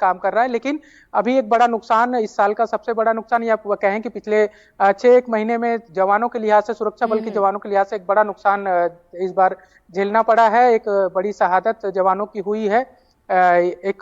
काम कर रहा है। लेकिन अभी एक बड़ा नुकसान, इस साल का सबसे बड़ा नुकसान, या कहें कि पिछले 6-1 महीने में जवानों के लिहाज से, सुरक्षा बल के जवानों के लिहाज से एक बड़ा नुकसान इस बार झेलना पड़ा है। एक बड़ी शहादत जवानों की हुई है, एक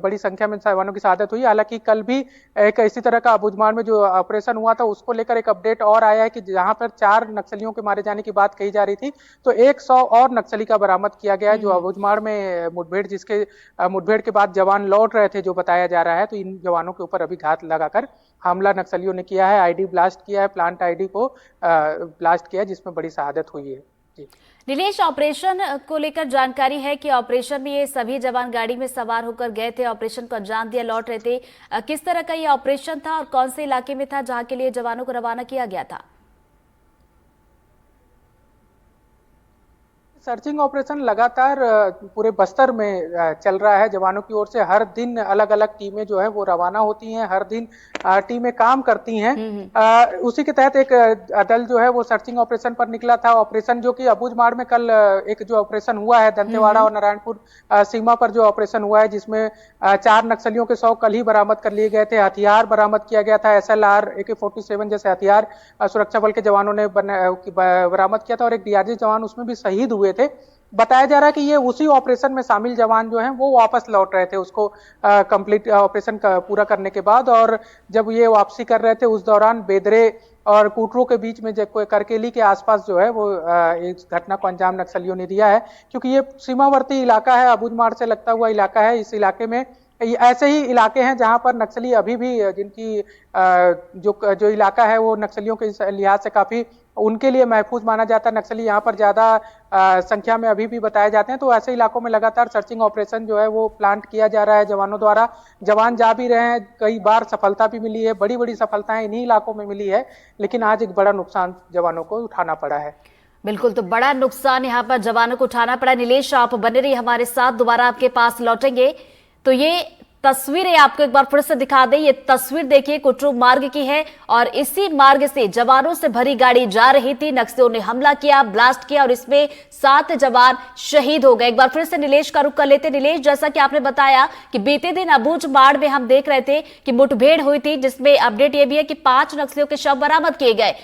बड़ी संख्या में जवानों की शहादत हुई। हालांकि कल भी एक इसी तरह का अबूझमाड़ में जो ऑपरेशन हुआ था उसको लेकर एक अपडेट और आया है कि जहां पर 4 नक्सलियों के मारे जाने की बात कही जा रही थी, तो 100 और नक्सली का बरामद किया गया है। जो अबूझमाड़ में मुठभेड़, जिसके मुठभेड़ के बाद जवान लौट रहे थे, जो बताया जा रहा है, तो इन जवानों के ऊपर अभी घात लगाकर हमला नक्सलियों ने किया है। आईडी ब्लास्ट किया है, प्लांट आईडी को ब्लास्ट किया है, जिसमें बड़ी शहादत हुई है। जी नीलेश, ऑपरेशन को लेकर जानकारी है कि ऑपरेशन में ये सभी जवान गाड़ी में सवार होकर गए थे, ऑपरेशन को अंजाम दिया, लौट रहे थे। किस तरह का ये ऑपरेशन था और कौन से इलाके में था जहां के लिए जवानों को रवाना किया गया था? सर्चिंग ऑपरेशन लगातार पूरे बस्तर में चल रहा है। जवानों की ओर से हर दिन अलग अलग टीमें जो है वो रवाना होती हैं, हर दिन टीमें काम करती हैं। उसी के तहत एक दल जो है वो सर्चिंग ऑपरेशन पर निकला था। ऑपरेशन जो कि अबूझमाड़ में कल एक जो ऑपरेशन हुआ है, दंतेवाड़ा और नारायणपुर सीमा पर जो ऑपरेशन हुआ है, जिसमें 4 नक्सलियों के 100 कल ही बरामद कर लिए गए थे। हथियार बरामद किया गया था, SLR AK-47 जैसे हथियार सुरक्षा बल के जवानों ने बरामद किया था, और एक DRG जवान उसमें भी शहीद हुए थे। बताया जा रहा है कि ये उसी ऑपरेशन में शामिल जवान जो हैं वो वापस लौट रहे थे, उसको कंप्लीट ऑपरेशन पूरा करने के बाद। और जब ये वापसी कर रहे थे उस दौरान बेदरे और कुटरू के बीच में करकेली के आसपास जो है वो इस घटना को अंजाम नक्सलियों ने दिया है। क्योंकि ये सीमावर्ती इलाका है, अबूझमाड़ से लगता हुआ इलाका है। इस इलाके में ऐसे ही इलाके हैं जहां पर नक्सली अभी भी, जिनकी जो इलाका है वो नक्सलियों के लिहाज से काफी उनके लिए महफूज माना जाता है। नक्सली यहाँ पर ज्यादा संख्या में अभी भी बताए जाते हैं। तो ऐसे इलाकों में लगातार सर्चिंग ऑपरेशन जो है वो प्लांट किया जा रहा है जवानों द्वारा। जवान जा भी रहे हैं, कई बार सफलता भी मिली है, बड़ी बड़ी सफलताएं इन्हीं इलाकों में मिली है। लेकिन आज एक बड़ा नुकसान जवानों को उठाना पड़ा है। बिल्कुल, तो बड़ा नुकसान यहाँ पर जवानों को उठाना पड़ा। नीलेश, आप बने रहिए हमारे साथ, दोबारा आपके पास लौटेंगे। तो ये तस्वीरें आपको एक बार फिर से दिखा दें। ये तस्वीर देखिए कुटरू मार्ग की है, और इसी मार्ग से जवानों से भरी गाड़ी जा रही थी। नक्सलियों ने हमला किया, ब्लास्ट किया, और इसमें 7 जवान शहीद हो गए। एक बार फिर से नीलेश का रुख कर लेते। नीलेश, जैसा कि आपने बताया कि बीते दिन अबूझमाड़ में हम देख रहे थे कि मुठभेड़ हुई थी, जिसमें अपडेट यह भी है कि 5 नक्सलियों के शव बरामद किए गए।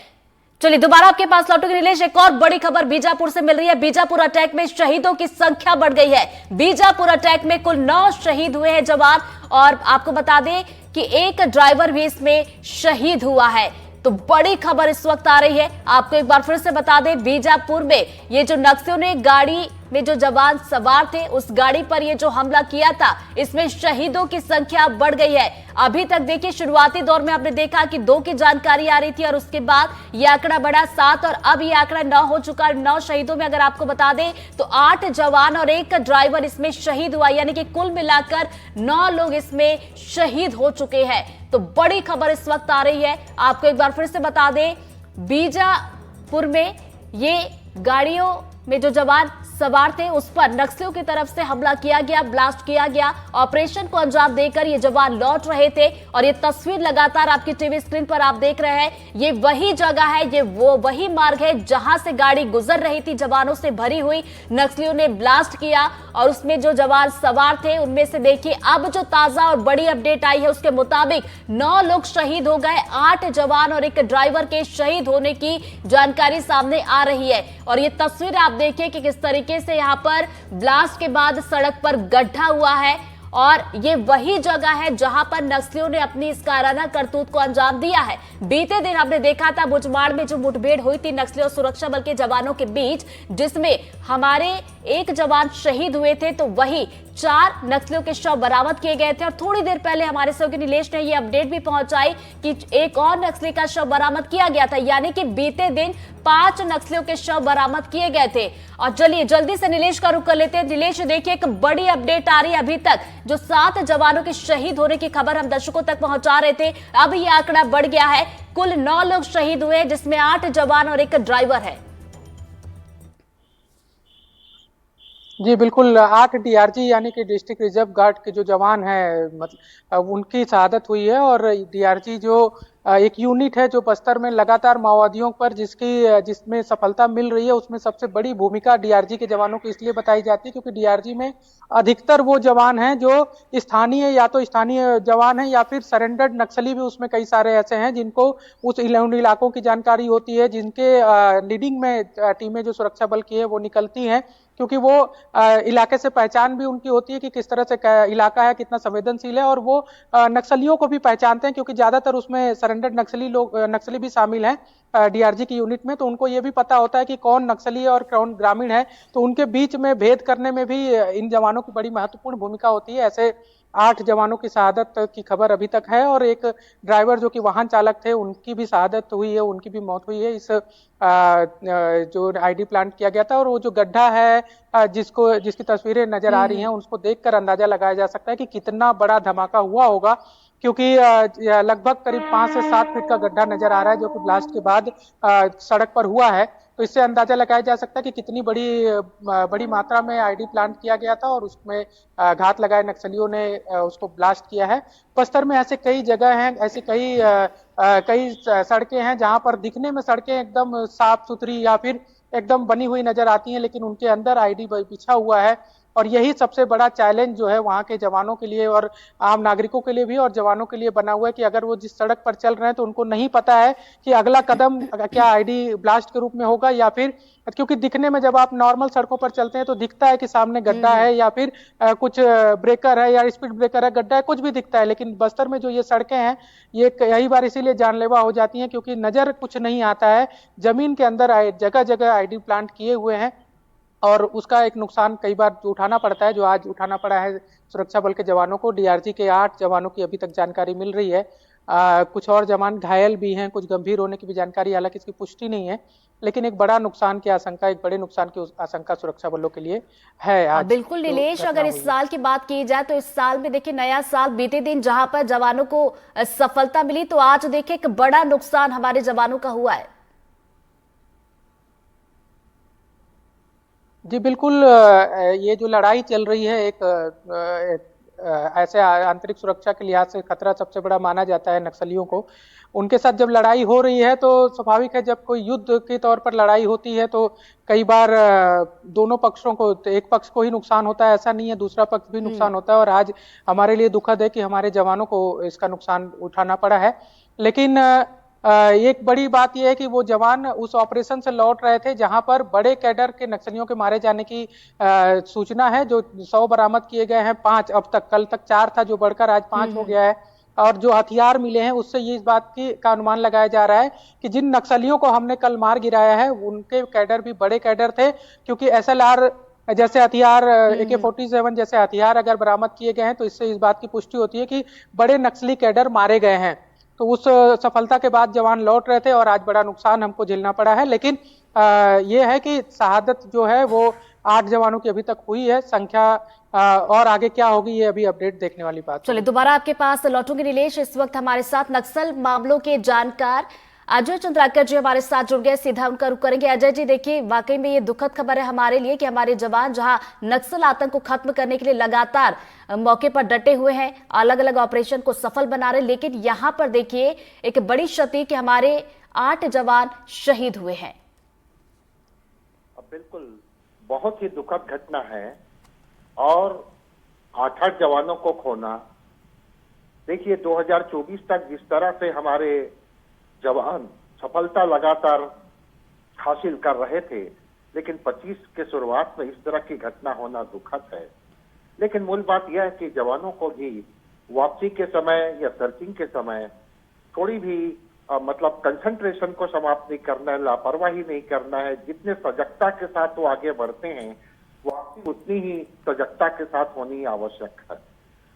चलिए दोबारा आपके पास लौटोगे नीलेश। एक और बड़ी खबर बीजापुर से मिल रही है। बीजापुर अटैक में शहीदों की संख्या बढ़ गई है। बीजापुर अटैक में कुल 9 शहीद हुए हैं जवान, और आपको बता दें कि एक ड्राइवर भी इसमें शहीद हुआ है। तो बड़ी खबर इस वक्त आ रही है। आपको एक बार फिर से बता दें, बीजापुर में ये जो नक्सलियों ने गाड़ी में जो जवान सवार थे उस गाड़ी पर ये जो हमला किया था, इसमें शहीदों की संख्या बढ़ गई है। अभी तक देखिए, शुरुआती दौर में आपने देखा कि 2 की जानकारी आ रही थी, और उसके बाद ये आंकड़ा बढ़ा 7, और अब ये आंकड़ा 9 हो चुका है। 9 शहीदों में अगर आपको बता दें तो 8 जवान और 1 ड्राइवर इसमें शहीद हुआ, यानी कि कुल मिलाकर 9 लोग इसमें शहीद हो चुके हैं। तो बड़ी खबर इस वक्त आ रही है। आपको एक बार फिर से बता दें, बीजापुर में ये गाड़ियों में जो जवान सवार थे उस पर नक्सलियों की तरफ से हमला किया गया, ब्लास्ट किया गया। ऑपरेशन को अंजाम देकर ये जवान लौट रहे थे, और ये तस्वीर लगातार आपकी टीवी स्क्रीन पर आप देख रहे हैं। ये वही जगह है, ये वही मार्ग है जहां से गाड़ी गुजर रही थी जवानों से भरी हुई। नक्सलियों ने ब्लास्ट किया, और उसमें जो जवान सवार थे उनमें से देखिए अब जो ताजा और बड़ी अपडेट आई है उसके मुताबिक 9 लोग शहीद हो गए। 8 जवान और 1 ड्राइवर के शहीद होने की जानकारी सामने आ रही है। और ये तस्वीर आप देखिए कि किस तरीके से यहां पर ब्लास्ट के बाद सड़क पर गड्ढा हुआ है, और ये वही जगह है जहां पर नक्सलियों ने अपनी इस कायराना करतूत को अंजाम दिया है। बीते दिन हमने देखा था अबूझमाड़ में जो मुठभेड़ हुई थी नक्सलियों और सुरक्षा बल के जवानों के बीच, जिसमें हमारे 1 जवान शहीद हुए थे, तो वही 4 नक्सलियों के शव बरामद किए गए थे। और थोड़ी देर पहले हमारे सहयोगी नीलेश ने यह अपडेट भी पहुंचाई कि एक और नक्सली का शव बरामद किया गया था, यानी कि बीते दिन 5 नक्सलियों के शव बरामद किए गए थे। और चलिए जल्दी से नीलेश का रुख कर लेते हैं। नीलेश, देखिए एक बड़ी अपडेट आ रही है। अभी तक जो 7 जवानों के शहीद होने की खबर हम दर्शकों तक पहुंचा रहे थे, अब यह आंकड़ा बढ़ गया है। कुल 9 लोग शहीद हुए, जिसमें 8 जवान और 1 ड्राइवर है। जी बिल्कुल, 8 डीआरजी यानी कि डिस्ट्रिक्ट रिजर्व गार्ड के जो जवान हैं, मतलब उनकी शहादत हुई है। और डीआरजी जो एक यूनिट है जो बस्तर में लगातार माओवादियों पर जिसमें सफलता मिल रही है, उसमें सबसे बड़ी भूमिका डीआरजी के जवानों की इसलिए बताई जाती है क्योंकि डीआरजी में अधिकतर वो जवान हैं जो स्थानीय, या तो स्थानीय जवान हैं या फिर सरेंडर्ड नक्सली भी उसमें कई सारे ऐसे हैं जिनको उन इलाकों की जानकारी होती है, जिनके लीडिंग में टीमें जो सुरक्षा बल की है वो निकलती हैं, क्योंकि वो इलाके से पहचान भी उनकी होती है कि किस तरह से इलाका है, कितना संवेदनशील है। और वो नक्सलियों को भी पहचानते हैं क्योंकि ज्यादातर उसमें सरेंडर्ड नक्सली भी शामिल हैं डीआरजी की यूनिट में, तो उनको ये भी पता होता है कि कौन नक्सली है और कौन ग्रामीण है। तो उनके बीच में भेद करने में भी इन जवानों की बड़ी महत्वपूर्ण भूमिका होती है। ऐसे 8 जवानों की शहादत की खबर अभी तक है, और एक ड्राइवर जो कि वाहन चालक थे उनकी भी शहादत हुई है, उनकी भी मौत हुई है इस जो आईडी प्लांट किया गया था। और वो जो गड्ढा है जिसकी तस्वीरें नजर आ रही हैं, उसको देखकर अंदाजा लगाया जा सकता है कि कितना बड़ा धमाका हुआ होगा, क्योंकि लगभग करीब 5 से 7 फीट का गड्ढा नजर आ रहा है जो कि ब्लास्ट के बाद सड़क पर हुआ है। तो इससे अंदाजा लगाया जा सकता है कि कितनी बड़ी मात्रा में आईडी प्लांट किया गया था और उसमें घात लगाए नक्सलियों ने उसको ब्लास्ट किया है। बस्तर में ऐसे कई जगह हैं, ऐसे कई सड़कें हैं जहां पर दिखने में सड़कें एकदम साफ सुथरी या फिर एकदम बनी हुई नजर आती हैं, लेकिन उनके अंदर आईडी बिछा हुआ है। और यही सबसे बड़ा चैलेंज जो है वहां के जवानों के लिए और आम नागरिकों के लिए भी और जवानों के लिए बना हुआ है कि अगर वो जिस सड़क पर चल रहे हैं तो उनको नहीं पता है कि अगला कदम क्या आईडी ब्लास्ट के रूप में होगा या फिर, क्योंकि दिखने में जब आप नॉर्मल सड़कों पर चलते हैं तो दिखता है कि सामने गड्ढा है या फिर कुछ ब्रेकर है या स्पीड ब्रेकर है, गड्ढा है, कुछ भी दिखता है। लेकिन बस्तर में जो ये सड़कें हैं ये कई बार इसीलिए जानलेवा हो जाती हैं क्योंकि नजर कुछ नहीं आता है, जमीन के अंदर जगह जगह आईडी प्लांट किए हुए हैं। और उसका एक नुकसान कई बार जो उठाना पड़ता है, जो आज उठाना पड़ा है सुरक्षा बल के जवानों को। डीआरजी के 8 जवानों की अभी तक जानकारी मिल रही है, कुछ और जवान घायल भी हैं, कुछ गंभीर होने की भी जानकारी, हालांकि इसकी पुष्टि नहीं है, लेकिन एक बड़े नुकसान की आशंका सुरक्षा बलों के लिए है आज। बिल्कुल नीलेश, अगर इस साल की बात की जाए तो इस साल में देखिए नया साल बीते दिन जहां पर जवानों को सफलता मिली, तो आज देखिए एक बड़ा नुकसान हमारे जवानों का हुआ है। जी बिल्कुल, ये जो लड़ाई चल रही है ऐसे आंतरिक सुरक्षा के लिहाज से खतरा सबसे बड़ा माना जाता है नक्सलियों को। उनके साथ जब लड़ाई हो रही है तो स्वाभाविक है, जब कोई युद्ध के तौर पर लड़ाई होती है तो कई बार दोनों पक्षों को, एक पक्ष को ही नुकसान होता है ऐसा नहीं है, दूसरा पक्ष भी नुकसान होता है। और आज हमारे लिए दुखद है कि हमारे जवानों को इसका नुकसान उठाना पड़ा है। लेकिन एक बड़ी बात यह है कि वो जवान उस ऑपरेशन से लौट रहे थे जहां पर बड़े कैडर के नक्सलियों के मारे जाने की सूचना है। जो 100 बरामद किए गए हैं, 5 अब तक, कल तक 4 था जो बढ़कर आज 5 हो गया है। और जो हथियार मिले हैं उससे ये इस बात का अनुमान लगाया जा रहा है कि जिन नक्सलियों को हमने कल मार गिराया है उनके कैडर भी बड़े कैडर थे, क्योंकि एसएलआर जैसे हथियार, AK-47 जैसे हथियार अगर बरामद किए गए हैं तो इससे इस बात की पुष्टि होती है कि बड़े नक्सली कैडर मारे गए हैं। तो उस सफलता के बाद जवान लौट रहे थे और आज बड़ा नुकसान हमको झेलना पड़ा है। लेकिन ये है कि शहादत जो है वो 8 जवानों की अभी तक हुई है। संख्या और आगे क्या होगी ये अभी अपडेट देखने वाली बात। चलिए दोबारा आपके पास लौटूंगी नीलेश। इस वक्त हमारे साथ नक्सल मामलों के जानकार अजय चंद्राकर जी हमारे साथ जुड़ गए, सीधा उनका रुख करेंगे। अजय जी, देखिए वाकई में ये दुखद खबर है हमारे लिए कि हमारे जवान जहां नक्सल आतंक को खत्म करने के लिए लगातार मौके पर डटे हुए हैं, अलग अलग ऑपरेशन को सफल बना रहे, लेकिन यहां पर देखिए एक बड़ी क्षति कि हमारे 8 जवान शहीद हुए हैं। बिल्कुल, बहुत ही दुखद घटना है और 8 जवानों को खोना। देखिए 2024 तक जिस तरह से हमारे जवान सफलता लगातार हासिल कर रहे थे, लेकिन 25 के शुरुआत में इस तरह की घटना होना दुखद है। लेकिन मूल बात यह है कि जवानों को भी वापसी के समय या सर्चिंग के समय थोड़ी भी मतलब कंसंट्रेशन को समाप्त नहीं करना है, लापरवाही नहीं करना है। जितने सजगता के साथ वो आगे बढ़ते हैं, वापसी उतनी ही सजगता के साथ होनी आवश्यक है,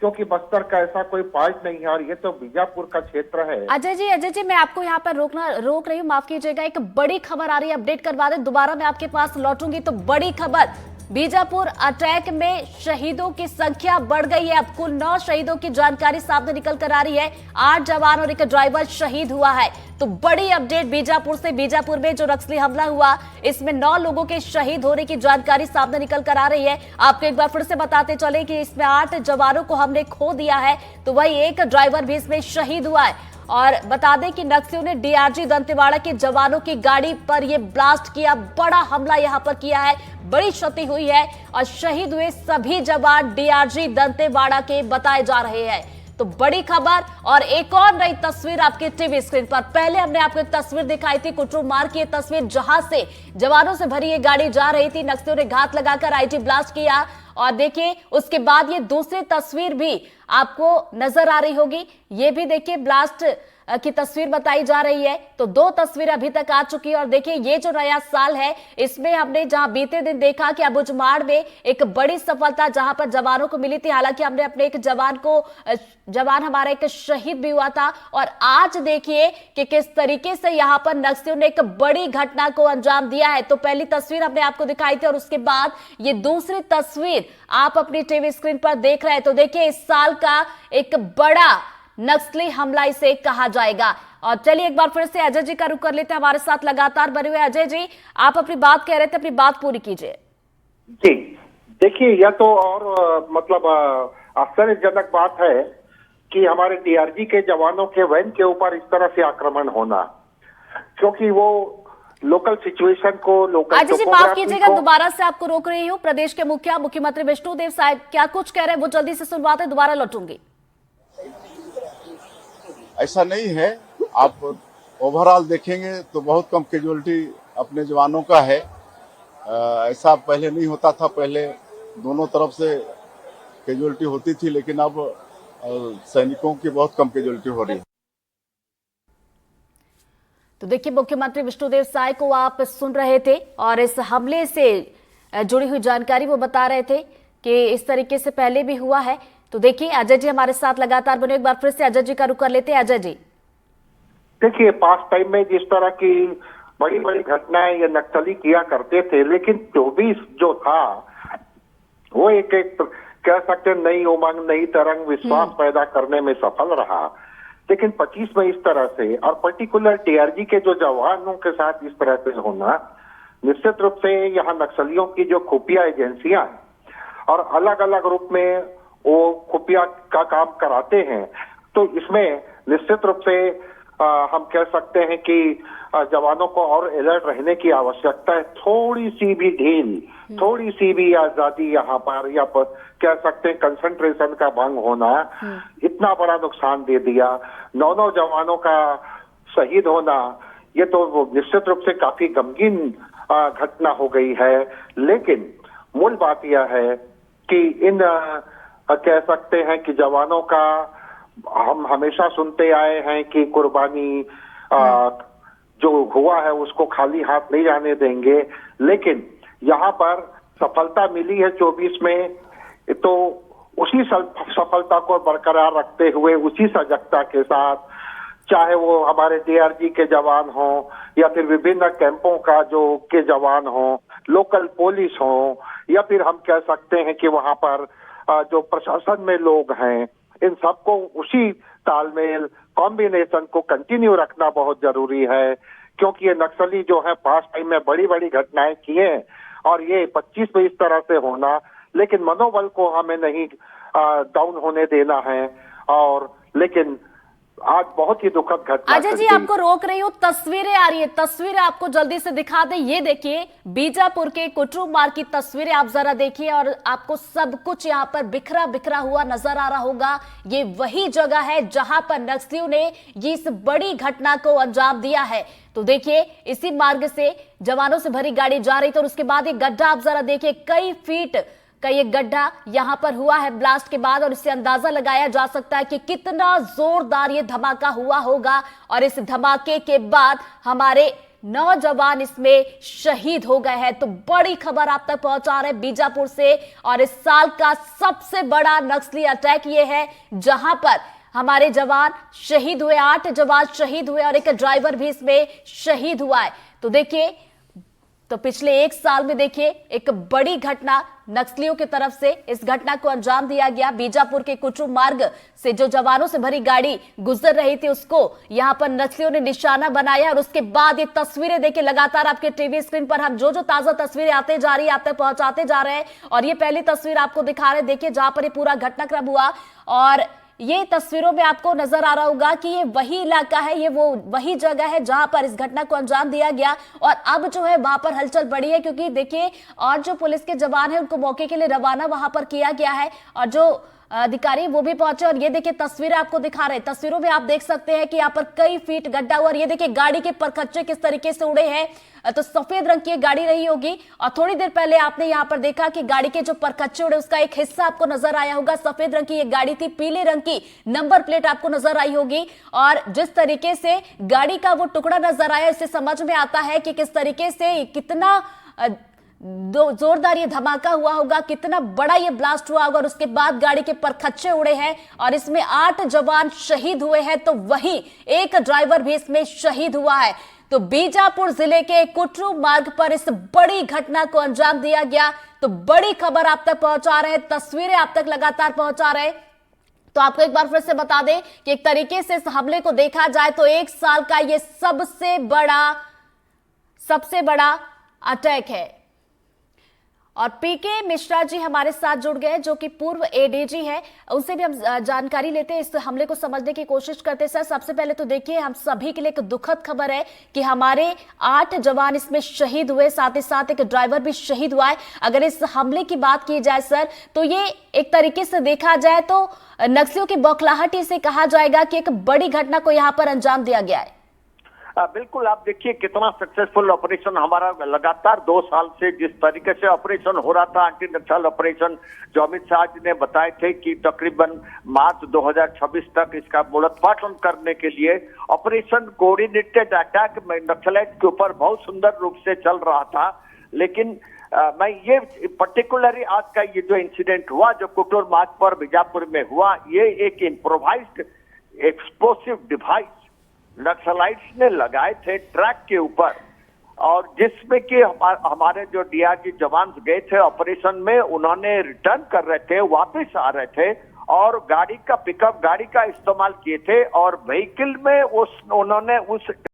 क्योंकि बस्तर का ऐसा कोई पार्ट नहीं है और ये तो बीजापुर का क्षेत्र है। अजय जी मैं आपको यहाँ पर रोक रही हूँ, माफ कीजिएगा। एक बड़ी खबर आ रही है, अपडेट करवा दें, दोबारा मैं आपके पास लौटूंगी। तो बड़ी खबर बीजापुर अटैक में शहीदों की संख्या बढ़ गई है। अब कुल 9 शहीदों की जानकारी सामने निकल कर आ रही है। 8 जवान और एक ड्राइवर शहीद हुआ है। तो बड़ी अपडेट बीजापुर से। बीजापुर में जो नक्सली हमला हुआ, इसमें 9 लोगों के शहीद होने की जानकारी सामने निकल कर आ रही है। आपको एक बार फिर से बताते चले कि इसमें 8 जवानों को हमने खो दिया है, तो वही एक ड्राइवर भी इसमें शहीद हुआ है। और बता दें कि नक्सलियों ने डीआरजी दंतेवाड़ा के जवानों की गाड़ी पर यह ब्लास्ट किया, बड़ा हमला यहां पर किया है, बड़ी क्षति हुई है और शहीद हुए सभी जवान डीआरजी दंतेवाड़ा के बताए जा रहे हैं। तो बड़ी खबर और एक और नई तस्वीर आपके टीवी स्क्रीन पर। पहले हमने आपको एक तस्वीर दिखाई थी कुटरू मार्ग की तस्वीर, जहां से जवानों से भरी ये गाड़ी जा रही थी। नक्सलियों ने घात लगाकर आईटी ब्लास्ट किया और देखिए उसके बाद ये दूसरी तस्वीर भी आपको नजर आ रही होगी। ये भी देखिए ब्लास्ट की तस्वीर बताई जा रही है। तो 2 तस्वीर अभी तक आ चुकी है और देखिए ये जो नया साल है, इसमें हमने जहां बीते दिन देखा कि अबुझमाड़ में एक बड़ी सफलता जहां पर जवानों को मिली थी। हालांकि हमने अपने एक जवान हमारा एक शहीद भी हुआ था। और आज देखिए कि किस तरीके से यहां पर नक्सलियों ने एक बड़ी घटना को अंजाम दिया है। तो पहली तस्वीर हमने आपको दिखाई थी और उसके बाद ये दूसरी तस्वीर आप अपनी टीवी स्क्रीन पर देख रहे हैं। तो देखिए इस साल का एक बड़ा नक्सली हमला इसे कहा जाएगा। और चलिए एक बार फिर से अजय जी का रुख कर लेते हैं, हमारे साथ लगातार बने हुए। अजय जी, आप अपनी बात कह रहे थे, अपनी बात पूरी कीजिए। जी देखिए, यह तो और मतलब आश्चर्यजनक बात है कि हमारे डीआरजी के जवानों के वैन के ऊपर इस तरह से आक्रमण होना, क्योंकि वो लोकल सिचुएशन को, लोकल अजय जी माफ कीजिएगा, दोबारा से आपको रोक रही हूँ। प्रदेश के मुख्यमंत्री विष्णुदेव साय क्या कुछ कह रहे हैं, वो जल्दी से सुनवाते, दोबारा लौटूंगी। ऐसा नहीं है, आप ओवरऑल देखेंगे तो बहुत कम कैजुअलिटी अपने जवानों का है। ऐसा पहले नहीं होता था, पहले दोनों तरफ से कैजुअलिटी होती थी, लेकिन अब सैनिकों की बहुत कम कैजुअलिटी हो रही है। तो देखिए मुख्यमंत्री विष्णुदेव साय को आप सुन रहे थे और इस हमले से जुड़ी हुई जानकारी वो बता रहे थे कि इस तरीके से पहले भी हुआ है। तो देखिए अजय जी हमारे साथ लगातार बने, एक बार फिर से अजय जी का रुख कर लेते हैं। अजय जी देखिए, पास्ट टाइम में जिस तरह की बड़ी बड़ी घटनाएं ये नक्सली किया करते थे, लेकिन 24 जो था वो एक कह सकते हैं नई उमंग, नई तरंग, विश्वास पैदा करने में सफल रहा। लेकिन 25 में इस तरह से, और पर्टिकुलर डीआरजी के जो जवानों के साथ इस तरह से होना, निश्चित रूप से यहाँ नक्सलियों की जो खुफिया एजेंसियां और अलग अलग रूप में वो खुफिया का काम कराते हैं, तो इसमें निश्चित रूप से हम कह सकते हैं कि जवानों को और अलर्ट रहने की आवश्यकता है। थोड़ी सी भी ढील, थोड़ी सी भी आजादी यहाँ पर, या कह सकते हैं कंसंट्रेशन का भंग होना, इतना बड़ा नुकसान दे दिया। 9 जवानों का शहीद होना, ये तो निश्चित रूप से काफी गमगीन घटना हो गई है। लेकिन मूल बात यह है कि इन कह सकते हैं कि जवानों का हम हमेशा सुनते आए हैं कि कुर्बानी जो हुआ है उसको खाली हाथ नहीं जाने देंगे, लेकिन यहाँ पर सफलता मिली है 24 में, तो उसी सफलता को बरकरार रखते हुए, उसी सजगता के साथ, चाहे वो हमारे डीआरजी के जवान हों या फिर विभिन्न कैंपों का जो के जवान हों, लोकल पुलिस हों, या फिर हम कह सकते हैं कि वहां पर जो प्रशासन में लोग हैं, इन सबको उसी तालमेल, कॉम्बिनेशन को कंटिन्यू रखना बहुत जरूरी है। क्योंकि ये नक्सली जो है पास्ट टाइम में बड़ी बड़ी घटनाएं किए हैं और ये 25 में इस तरह से होना, लेकिन मनोबल को हमें नहीं डाउन होने देना है। और लेकिन आज बहुत ही दुखद घटना। अजय जी आपको रोक रही हूँ, तस्वीरें आ रही है, तस्वीरें आपको जल्दी से दिखा दे। ये देखिए बीजापुर के कुटरू मार्ग की तस्वीरें आप जरा देखिए और आपको सब कुछ यहाँ पर बिखरा बिखरा हुआ नजर आ रहा होगा। ये वही जगह है जहां पर नक्सलियों ने ये इस बड़ी घटना को अंजाम दिया है। तो देखिए इसी मार्ग से जवानों से भरी गाड़ी जा रही थी और उसके बाद एक गड्ढा आप जरा देखिए, कई फीट का ये गड्ढा यहां पर हुआ है ब्लास्ट के बाद, और इससे अंदाजा लगाया जा सकता है कि कितना जोरदार ये धमाका हुआ होगा। और इस धमाके के बाद हमारे 9 जवान इसमें शहीद हो गए हैं। तो बड़ी खबर आप तक पहुंचा रहे बीजापुर से, और इस साल का सबसे बड़ा नक्सली अटैक ये है जहां पर हमारे जवान शहीद हुए, 8 जवान शहीद हुए और एक ड्राइवर भी इसमें शहीद हुआ है। तो देखिए तो पिछले एक साल में देखिए एक बड़ी घटना नक्सलियों की तरफ से इस घटना को अंजाम दिया गया। बीजापुर के कुटरू मार्ग से जो जवानों से भरी गाड़ी गुजर रही थी उसको यहां पर नक्सलियों ने निशाना बनाया और उसके बाद ये तस्वीरें देखिए लगातार आपके टीवी स्क्रीन पर हम जो ताजा तस्वीरें आते जा रही है आप तक पहुंचाते जा रहे हैं। और ये पहली तस्वीर आपको दिखा रहे हैं, देखिए जहां पर ये पूरा घटनाक्रम हुआ और ये तस्वीरों में आपको नजर आ रहा होगा कि ये वही इलाका है, ये वो वही जगह है जहां पर इस घटना को अंजाम दिया गया। और अब जो है वहां पर हलचल बढ़ी है क्योंकि देखिए और जो पुलिस के जवान हैं उनको मौके के लिए रवाना वहां पर किया गया है और जो अधिकारी वो भी पहुंचे। और ये देखिए तस्वीरें आपको दिखा रहे हैं, तस्वीरों में आप देख सकते हैं कि यहाँ पर कई फीट गड्ढा हुआ और ये देखिए गाड़ी के परखच्चे किस तरीके से उड़े हैं। तो सफेद रंग की गाड़ी रही होगी और थोड़ी देर पहले आपने यहाँ पर देखा कि गाड़ी के जो परखच्चे उड़े उसका एक हिस्सा आपको नजर आया होगा। सफेद रंग की ये गाड़ी थी, पीले रंग की नंबर प्लेट आपको नजर आई होगी और जिस तरीके से गाड़ी का वो टुकड़ा नजर आया इससे समझ में आता है कि किस तरीके से कितना जोरदार ये धमाका हुआ होगा, कितना बड़ा ये ब्लास्ट हुआ होगा और उसके बाद गाड़ी के परखच्चे उड़े हैं और इसमें 8 जवान शहीद हुए हैं तो वहीं एक ड्राइवर भी इसमें शहीद हुआ है। तो बीजापुर जिले के कुटरू मार्ग पर इस बड़ी घटना को अंजाम दिया गया। तो बड़ी खबर आप तक पहुंचा रहे हैं, तस्वीरें आप तक लगातार पहुंचा रहे हैं। तो आपको एक बार फिर से बता दें कि एक तरीके से इस हमले को देखा जाए तो एक साल का ये सबसे बड़ा अटैक है। और पीके मिश्रा जी हमारे साथ जुड़ गए जो कि पूर्व एडीजी है, उनसे भी हम जानकारी लेते हैं, इस हमले को समझने की कोशिश करते हैं। सर सबसे पहले तो देखिए हम सभी के लिए एक दुखद खबर है कि हमारे 8 जवान इसमें शहीद हुए, साथ ही साथ एक ड्राइवर भी शहीद हुआ है। अगर इस हमले की बात की जाए सर तो ये एक तरीके से देखा जाए तो नक्सलियों की बौखलाहट से कहा जाएगा कि एक बड़ी घटना को यहाँ पर अंजाम दिया गया है। बिल्कुल, आप देखिए कितना सक्सेसफुल ऑपरेशन हमारा लगातार 2 साल से जिस तरीके से ऑपरेशन हो रहा था, एंटी नक्सल ऑपरेशन जो अमित शाह जी ने बताए थे कि तकरीबन मार्च 2026 तक इसका मूलोत्पाटन करने के लिए ऑपरेशन कोऑर्डिनेटेड अटैक नक्सलाइट के ऊपर बहुत सुंदर रूप से चल रहा था। लेकिन मैं ये पर्टिकुलरली आज का ये जो इंसिडेंट हुआ जो कुटरू मार्ग पर बीजापुर में हुआ, ये एक इम्प्रोवाइज्ड एक्सप्लोसिव डिवाइस नक्सलाइट्स ने लगाए थे ट्रैक के ऊपर और जिसमें कि हमारे जो डीआरजी जवान गए थे ऑपरेशन में, उन्होंने रिटर्न कर रहे थे, वापस आ रहे थे और गाड़ी का पिकअप गाड़ी का इस्तेमाल किए थे और व्हीकल में उन्होंने उस